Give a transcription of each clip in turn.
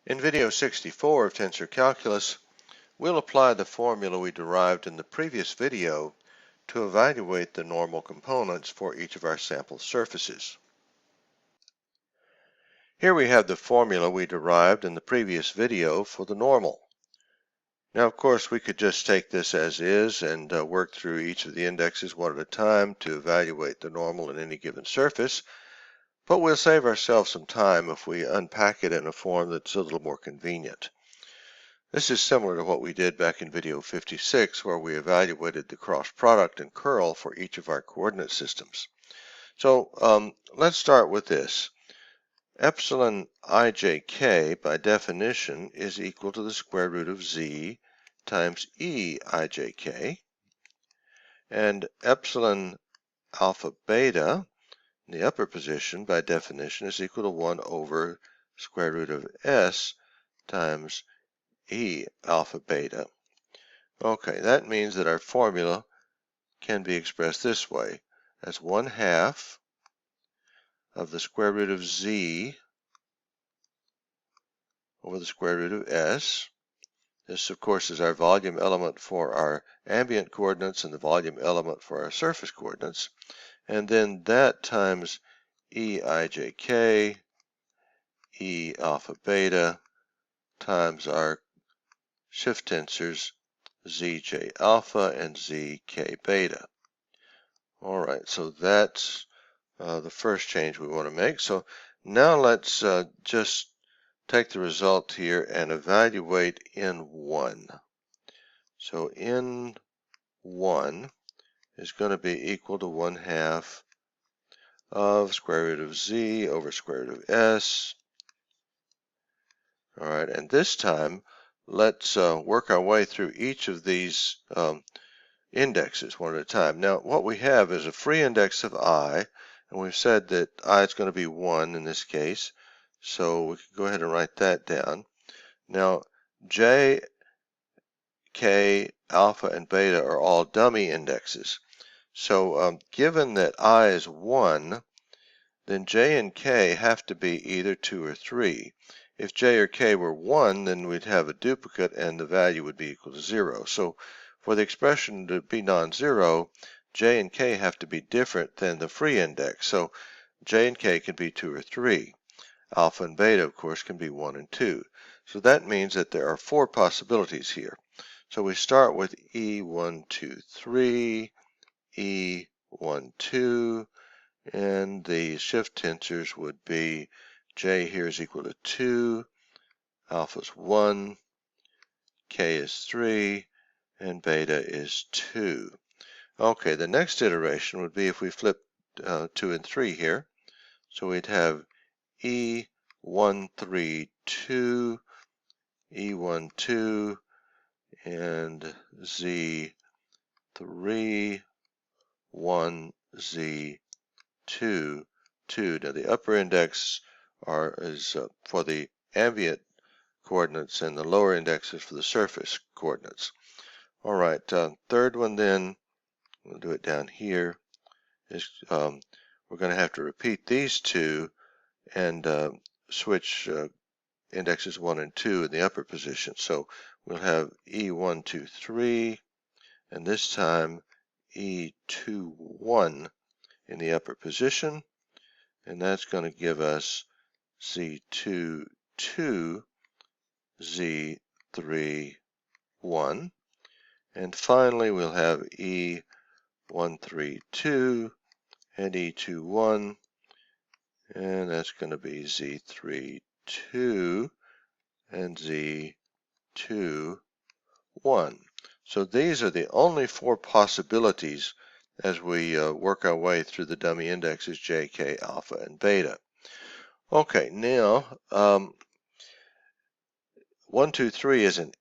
In video 64 of Tensor Calculus, we'll apply the formula we derived in the previous video to evaluate the normal components for each of our sample surfaces. Here we have the formula we derived in the previous video for the normal. Now, of course, we could just take this as is and work through each of the indexes one at a time to evaluate the normal in any given surface, but we'll save ourselves some time if we unpack it in a form that's a little more convenient. This is similar to what we did back in video 56, where we evaluated the cross product and curl for each of our coordinate systems. So let's start with this. Epsilon ijk by definition is equal to the square root of z times e ijk, and epsilon alpha beta in the upper position by definition is equal to 1 over square root of s times e alpha beta. Okay, that means that our formula can be expressed this way as 1/2 of the square root of z over the square root of s. This, of course, is our volume element for our ambient coordinates and the volume element for our surface coordinates. And then that times e ijk, e alpha beta times our shift tensors zj alpha and zk beta. All right, so that's the first change we want to make. So now let's just take the result here and evaluate N1. So N1 is going to be equal to 1/2 of square root of z over square root of s. All right, and this time let's work our way through each of these indexes one at a time. Now what we have is a free index of I, and we've said that I is going to be 1 in this case, so we can go ahead and write that down. Now j, k, alpha, and beta are all dummy indexes. So given that I is 1, then j and k have to be either 2 or 3. If j or k were 1, then we'd have a duplicate and the value would be equal to 0. So for the expression to be non-zero, j and k have to be different than the free index. So j and k can be 2 or 3. Alpha and beta, of course, can be 1 and 2. So that means that there are 4 possibilities here. So we start with E1, 2, 3, E1, 2, and the shift tensors would be j here is equal to 2, alpha is 1, k is 3, and beta is 2. Okay, the next iteration would be if we flip 2 and 3 here. So we'd have E1, 3, 2, E1, 2, and Z3, 1, Z2, 2. Now the upper index is for the ambient coordinates and the lower index is for the surface coordinates. All right, third one then, we'll do it down here, is we're going to have to repeat these two and switch indexes 1 and 2 in the upper position. So we'll have E1, 2, 3, and this time E2, 1 in the upper position, and that's going to give us Z2, 2, Z3, 1. And finally, we'll have E1, 3, 2 and E2, 1. And that's going to be Z3, 2 and Z2, 1. So these are the only 4 possibilities as we work our way through the dummy indexes j, k, alpha, and beta. Okay, now 1, 2, 3 is an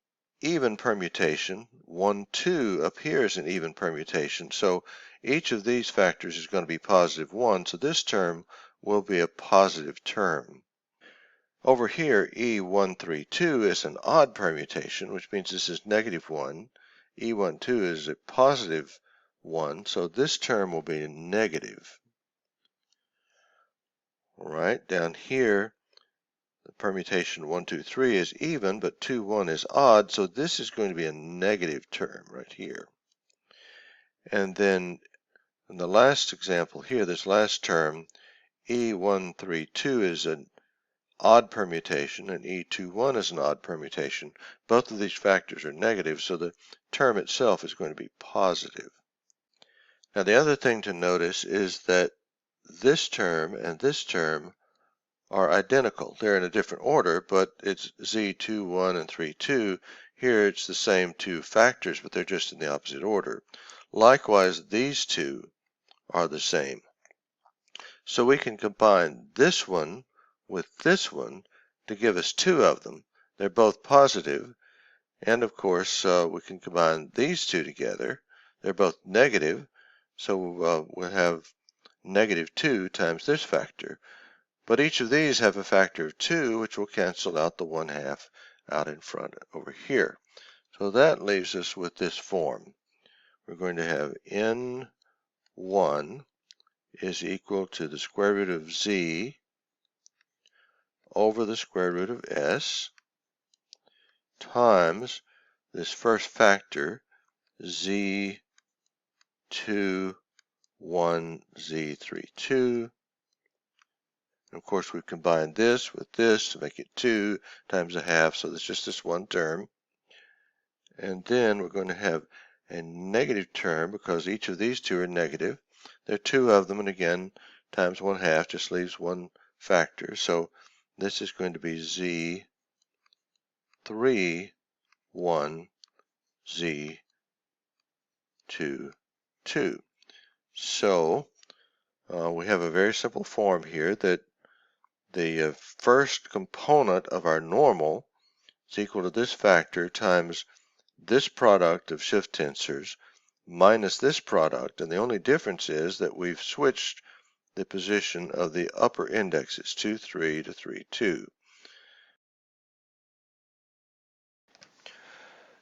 even permutation. 1, 2 appears an even permutation. So each of these factors is going to be positive 1. So this term will be a positive term. Over here, E1, 3, 2 is an odd permutation, which means this is negative 1. E1, 2 is a positive 1. So this term will be negative. All right, down here, The permutation 1, 2, 3 is even, but 2, 1 is odd, so this is going to be a negative term right here. And then in the last example here, this last term, E132 is an odd permutation and E21 is an odd permutation. Both of these factors are negative, so the term itself is going to be positive. Now the other thing to notice is that this term and this term are identical. They're in a different order, but it's Z21 and 32. Here it's the same two factors, but they're just in the opposite order. Likewise, these two are the same. So we can combine this one with this one to give us two of them. They're both positive, and of course we can combine these two together. They're both negative, so we'll have negative 2 times this factor. But each of these have a factor of 2, which will cancel out the 1/2 out in front over here. So that leaves us with this form. We're going to have n1 is equal to the square root of z over the square root of s times this first factor, z2, 1, z32. And of course, we combine this with this to make it 2 times 1/2, so that's just this one term. And then we're going to have a negative term because each of these two are negative. There are two of them, and again, times 1/2 just leaves one factor. So this is going to be z3, 1, z2, 2. So we have a very simple form here that the first component of our normal is equal to this factor times this product of shift tensors minus this product, and the only difference is that we've switched the position of the upper indexes, 2, 3 to 3, 2.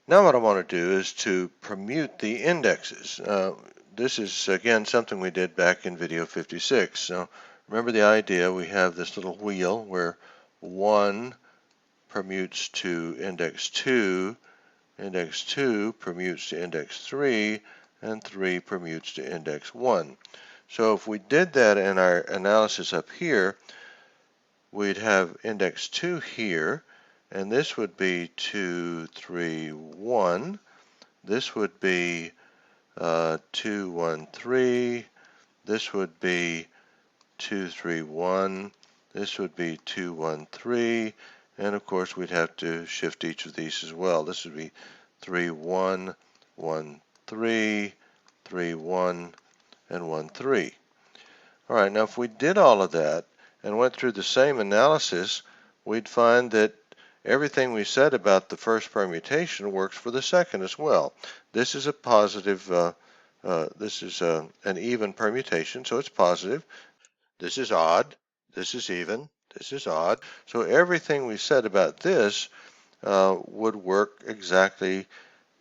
Now what I want to do is to permute the indexes. This is again something we did back in video 56. So remember the idea, we have this little wheel where 1 permutes to index 2 permutes to index 3, and 3 permutes to index 1. So if we did that in our analysis up here, we'd have index 2 here, and this would be 2, 3, 1. This would be 2, 1, 3. This would be 2, 3, 1. This would be 2, 1, 3. And of course, we'd have to shift each of these as well. This would be 3, 1, 1, 3, 3, 1, and 1, 3. All right, now if we did all of that and went through the same analysis, we'd find that everything we said about the first permutation works for the second as well. This is a positive, this is an even permutation, so it's positive. This is odd, this is even, this is odd. So everything we said about this would work exactly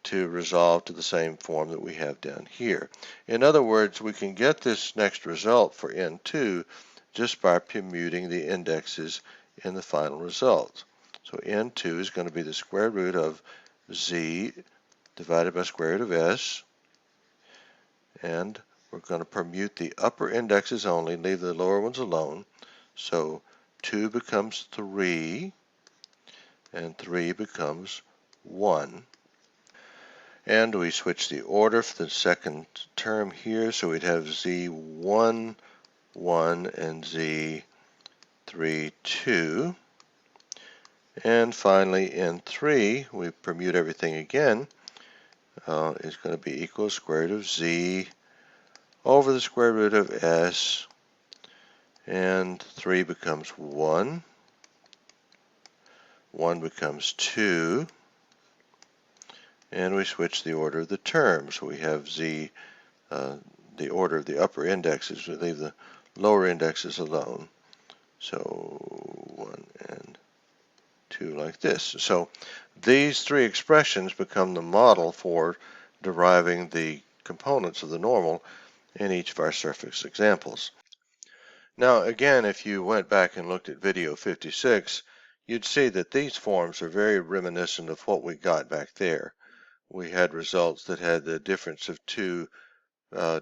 to resolve to the same form that we have down here. In other words, we can get this next result for n2 just by permuting the indexes in the final result. So n2 is going to be the square root of z divided by square root of s, and we're going to permute the upper indexes only, leave the lower ones alone. So 2 becomes 3, and 3 becomes 1. And we switch the order for the second term here, so we'd have z1, 1, and z3, 2. And finally, in 3, we permute everything again. Is going to be equal to square root of z over the square root of s, and 3 becomes 1. 1 becomes 2. And we switch the order of the terms. So we have z, the order of the upper indexes. We leave the lower indexes alone. So 1 and 2 like this. So these three expressions become the model for deriving the components of the normal in each of our surface examples. Now again, if you went back and looked at video 56, you'd see that these forms are very reminiscent of what we got back there. We had results that had the difference of two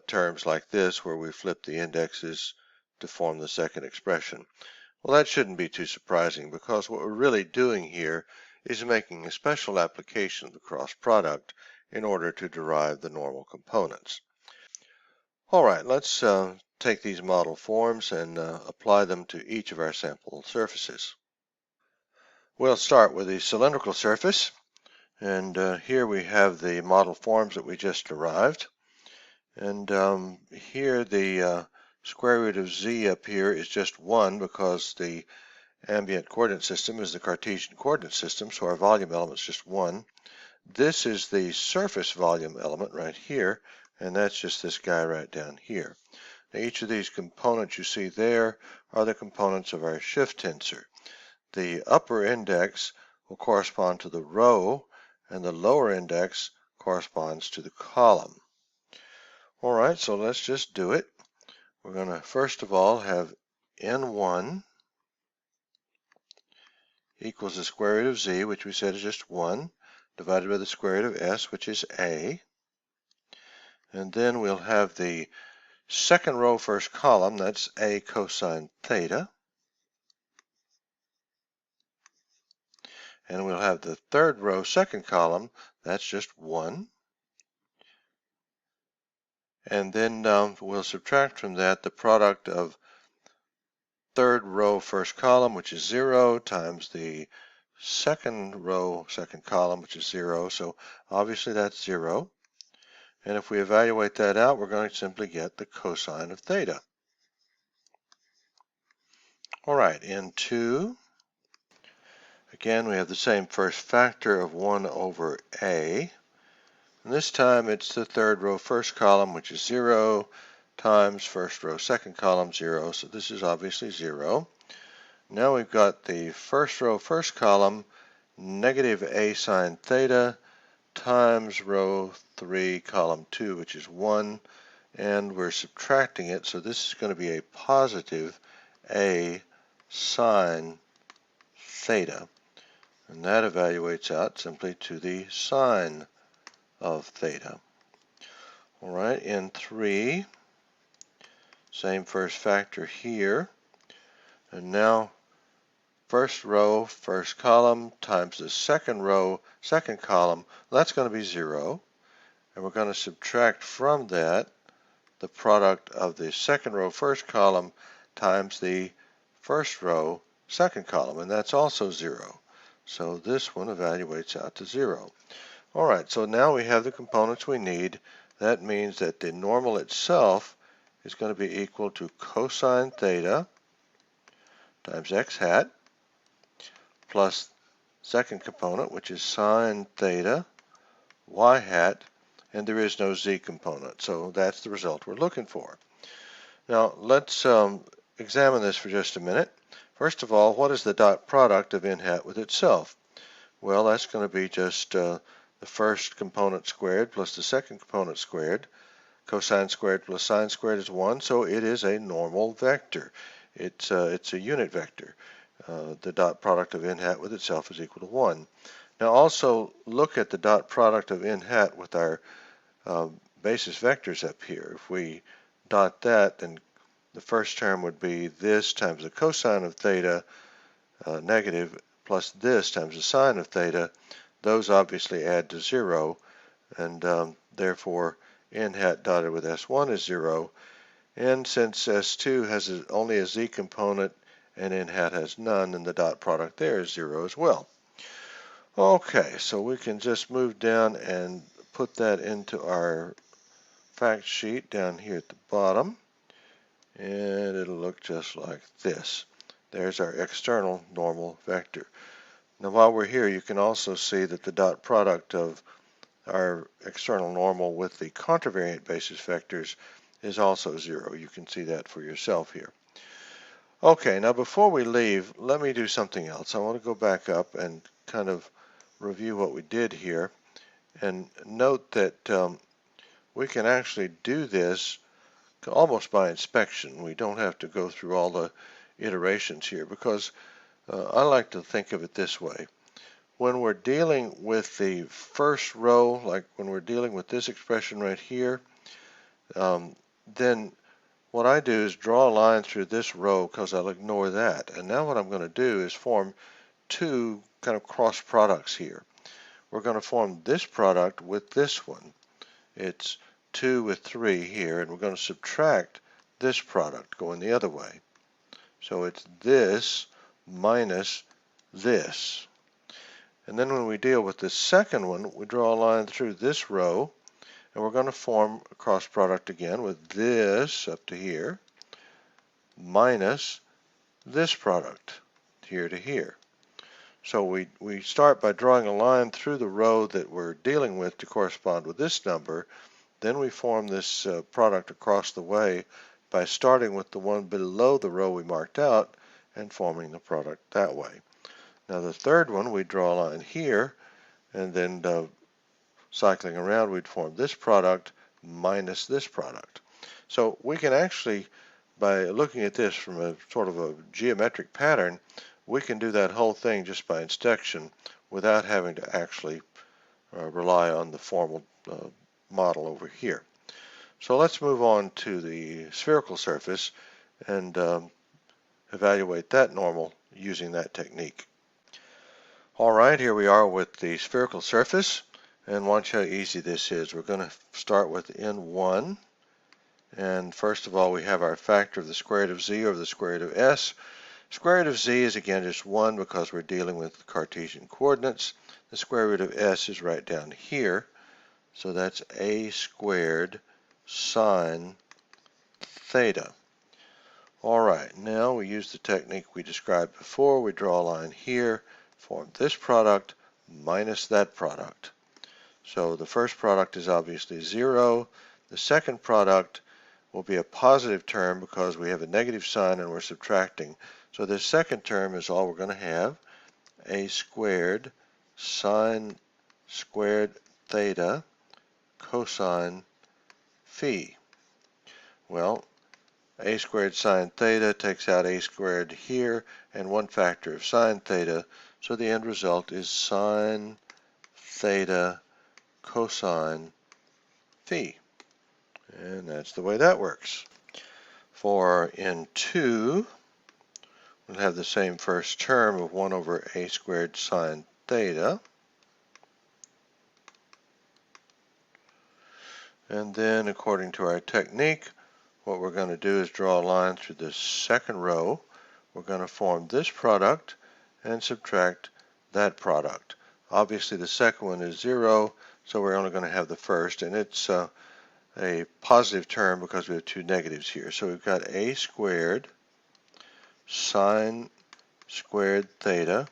terms like this, where we flip the indexes to form the second expression. Well, that shouldn't be too surprising, because what we're really doing here is making a special application of the cross product in order to derive the normal components. All right, let's take these model forms and apply them to each of our sample surfaces. We'll start with the cylindrical surface, and here we have the model forms that we just derived. And here the square root of z up here is just 1, because the ambient coordinate system is the Cartesian coordinate system, so our volume element is just 1. This is the surface volume element right here, and that's just this guy right down here. Now, each of these components you see there are the components of our shift tensor. The upper index will correspond to the row, and the lower index corresponds to the column. All right, so let's just do it. We're going to first of all have n1 equals the square root of z, which we said is just 1, divided by the square root of s, which is a. And then we'll have the second row first column, that's a cosine theta. And we'll have the third row second column, that's just 1. And then we'll subtract from that the product of third row first column, which is 0, times the second row second column, which is 0. So obviously that's 0. And if we evaluate that out, we're going to simply get the cosine of theta. All right, in 2, again, we have the same first factor of 1 over a. And this time it's the third row first column, which is 0, times first row second column, 0. So this is obviously 0. Now we've got the first row first column, negative a sine theta, times row 3 column 2, which is 1. And we're subtracting it, so this is going to be a positive a sine theta. And that evaluates out simply to the sine of theta. All right, in 3, same first factor here. And now first row, first column, times the second row, second column, well, that's going to be 0. And we're going to subtract from that the product of the second row, first column, times the first row, second column, and that's also 0. So this one evaluates out to 0. All right, so now we have the components we need. That means that the normal itself is going to be equal to cosine theta times x hat, plus second component, which is sine theta y hat, and there is no z component. So that's the result we're looking for. Now let's examine this for just a minute. First of all, what is the dot product of n hat with itself? Well, that's going to be just the first component squared plus the second component squared. Cosine squared plus sine squared is 1, so it is a normal vector. It's a unit vector. The dot product of n hat with itself is equal to 1. Now also look at the dot product of n hat with our basis vectors up here. If we dot that, then the first term would be this times the cosine of theta negative plus this times the sine of theta. Those obviously add to 0, and therefore n hat dotted with s1 is 0. And since s2 has only a z component and n hat has none, then the dot product there is 0 as well. Okay, so we can just move down and put that into our fact sheet down here at the bottom, and it'll look just like this. There's our external normal vector. Now while we're here, you can also see that the dot product of our external normal with the contravariant basis vectors is also 0. You can see that for yourself here. Okay, now before we leave, let me do something else. I want to go back up and kind of review what we did here, and note that we can actually do this almost by inspection. We don't have to go through all the iterations here, because I like to think of it this way. When we're dealing with the first row, like when we're dealing with this expression right here, then what I do is draw a line through this row because I'll ignore that. And now what I'm going to do is form two kind of cross products here. We're going to form this product with this one. It's 2 with 3 here, and we're going to subtract this product going the other way. So it's this minus this. And then when we deal with the second one, we draw a line through this row, and we're going to form a cross product again with this up to here minus this product here to here. So we start by drawing a line through the row that we're dealing with to correspond with this number. Then we form this product across the way by starting with the one below the row we marked out and forming the product that way. Now the third one, we draw a line here, and then cycling around, we'd form this product minus this product. So we can actually, by looking at this from a sort of a geometric pattern, we can do that whole thing just by inspection without having to actually rely on the formal model over here. So let's move on to the spherical surface and evaluate that normal using that technique. All right, here we are with the spherical surface, and watch how easy this is. We're going to start with N1, and first of all we have our factor of the square root of z over the square root of s. Square root of z is again just 1 because we're dealing with Cartesian coordinates. The square root of s is right down here, so that's a squared sine theta. All right, now we use the technique we described before. We draw a line here, form this product minus that product. So the first product is obviously 0. The second product will be a positive term because we have a negative sign and we're subtracting. So this second term is all we're going to have, a squared sine squared theta cosine phi. Well, a squared sine theta takes out a squared here and one factor of sine theta, so the end result is sine theta cosine phi. And that's the way that works. For N2, we'll have the same first term of 1 over a squared sine theta. And then, according to our technique, what we're going to do is draw a line through the second row. We're going to form this product and subtract that product. Obviously, the second one is 0, so we're only going to have the first, and it's a positive term because we have two negatives here. So we've got a squared sine squared theta,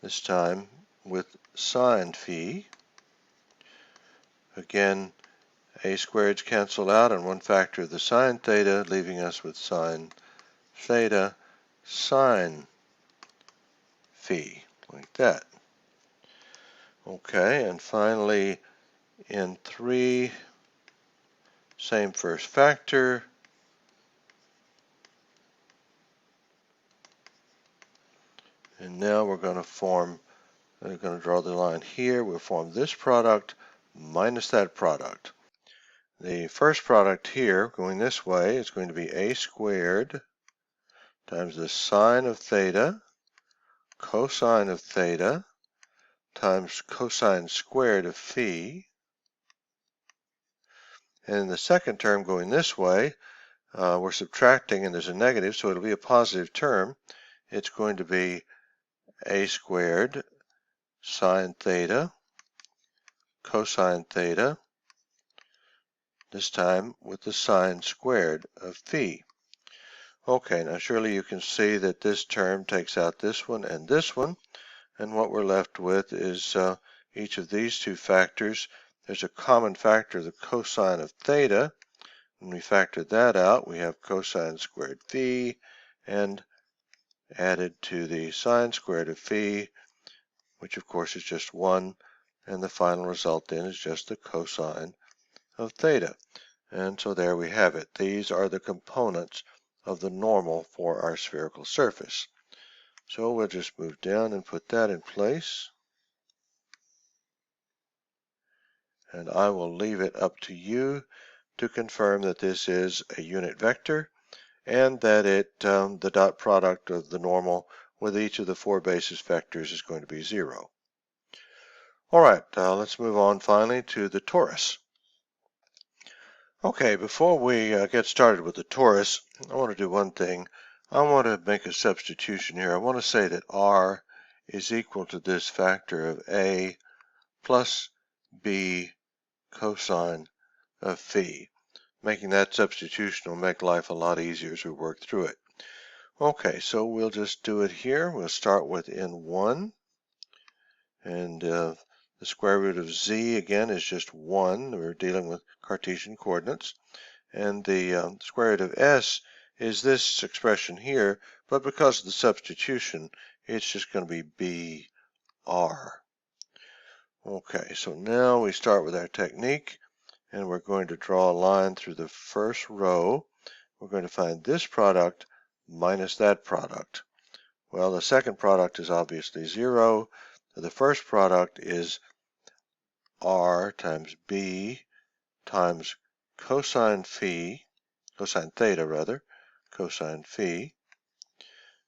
this time with sine phi. Again, a squareds cancel out and one factor of the sine theta, leaving us with sine theta sine phi, like that. Okay, and finally in 3, same first factor. And now we're going to draw the line here. We'll form this product minus that product. The first product here, going this way, is going to be a squared times the sine of theta, cosine of theta, times cosine squared of phi. And the second term going this way, we're subtracting and there's a negative, so it'll be a positive term. It's going to be a squared sine theta, cosine theta, this time with the sine squared of phi. Okay, now surely you can see that this term takes out this one, and what we're left with is each of these two factors. There's a common factor, the cosine of theta. When we factor that out, we have cosine squared phi, and added to the sine squared of phi, which of course is just 1, and the final result then is just the cosine of theta. And so there we have it. These are the components of the normal for our spherical surface. So we'll just move down and put that in place. And I will leave it up to you to confirm that this is a unit vector and that the dot product of the normal with each of the 4 basis vectors is going to be 0. All right, let's move on finally to the torus. Okay, before we get started with the torus, I want to do one thing. I want to make a substitution here. I want to say that r is equal to this factor of a plus b cosine of phi. Making that substitution will make life a lot easier as we work through it. Okay, so we'll just do it here. We'll start with n1, and the square root of z again is just 1. We're dealing with Cartesian coordinates. And the square root of s is this expression here, but because of the substitution, it's just going to be br. Okay, so now we start with our technique, and we're going to draw a line through the first row. We're going to find this product minus that product. Well, the second product is obviously 0. So the first product is r times b times cosine theta rather, cosine phi,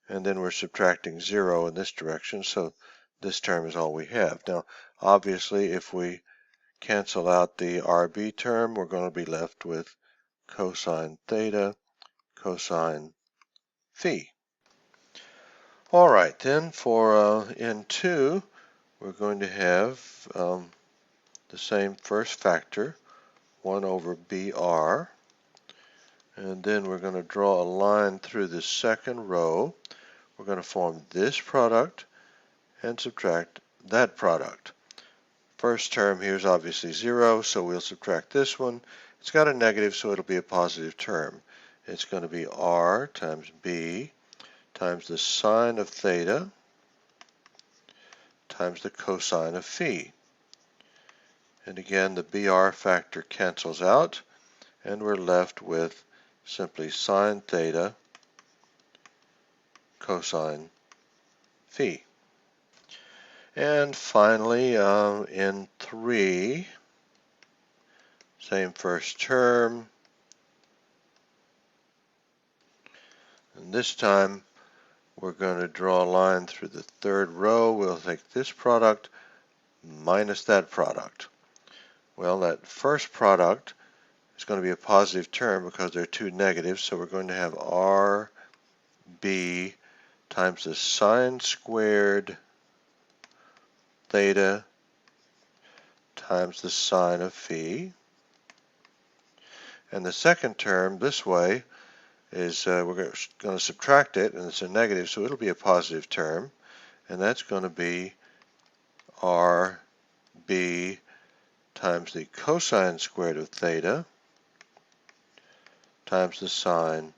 and then we're subtracting 0 in this direction, so this term is all we have. Now, obviously, if we cancel out the RB term, we're going to be left with cosine theta, cosine phi. All right, then for N2, we're going to have the same first factor, 1 over BR, and then we're going to draw a line through the second row. We're going to form this product and subtract that product. First term here is obviously 0, so we'll subtract this one. It's got a negative, so it'll be a positive term. It's going to be r times b times the sine of theta times the cosine of phi. And again, the br factor cancels out, and we're left with simply sine theta cosine phi. And finally, in 3, same first term, and this time we're going to draw a line through the third row. We'll take this product minus that product. Well, that first product is going to be a positive term because there are 2 negatives, so we're going to have RB times the sine squared theta times the sine of phi. And the second term this way is we're going to subtract it, and it's a negative, so it'll be a positive term, and that's going to be RB times the cosine squared of theta times the sine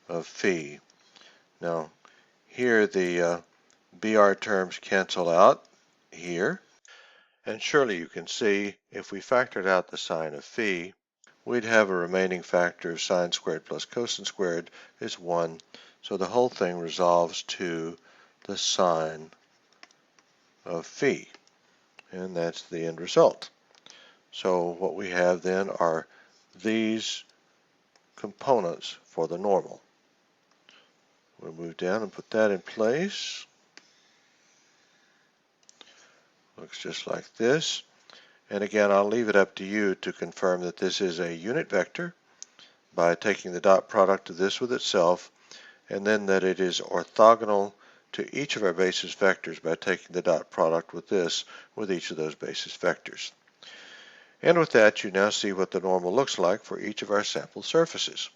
of phi. Now, here the BR terms cancel out here, and surely you can see if we factored out the sine of phi, we'd have a remaining factor of sine squared plus cosine squared is 1, so the whole thing resolves to the sine of phi, and that's the end result. So what we have then are these components for the normal. We'll move down and put that in place. Looks just like this. And again, I'll leave it up to you to confirm that this is a unit vector by taking the dot product of this with itself, and then that it is orthogonal to each of our basis vectors by taking the dot product with this with each of those basis vectors. And with that, you now see what the normal looks like for each of our sample surfaces.